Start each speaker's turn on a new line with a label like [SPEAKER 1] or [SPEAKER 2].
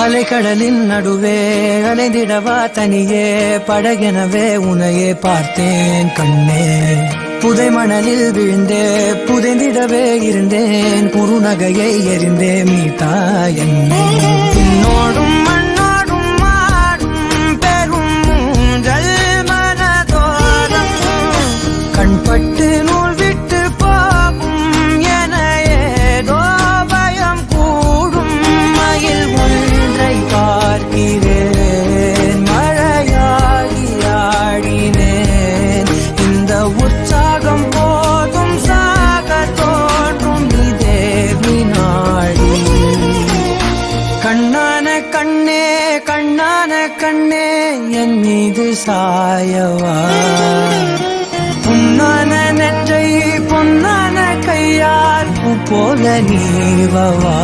[SPEAKER 1] அலைக்கடலின் நடுவே அலைந்திடவா தனியே படகெனவே உனையே பார்த்தேன் கண்ணே. புதை மணலில் விழுந்தே புதைந்திடவே இருந்தேன் குறுநகையை எறிந்தே மீட்டா என்னை. உன்னோடும் மண்ணோடும் மாடும் பெரும் மூன்றல் மனதோரம் கண்பட்டு நூல் விட்டு போகும் என ஏதோ பயம் கூடும். மயில் ஒன்றை பார்க்கிறேன் மழையாகி ஆடினேன். இந்த உற்சாகம் போதும் சாக தோன்றும் இதே வினாடி. கண்ணான கண்ணே கண்ணான கண்ணே என் மீது சாயவா. பொன்னான நெற்றை பொன்னான கையால் பூ போல நீவவா.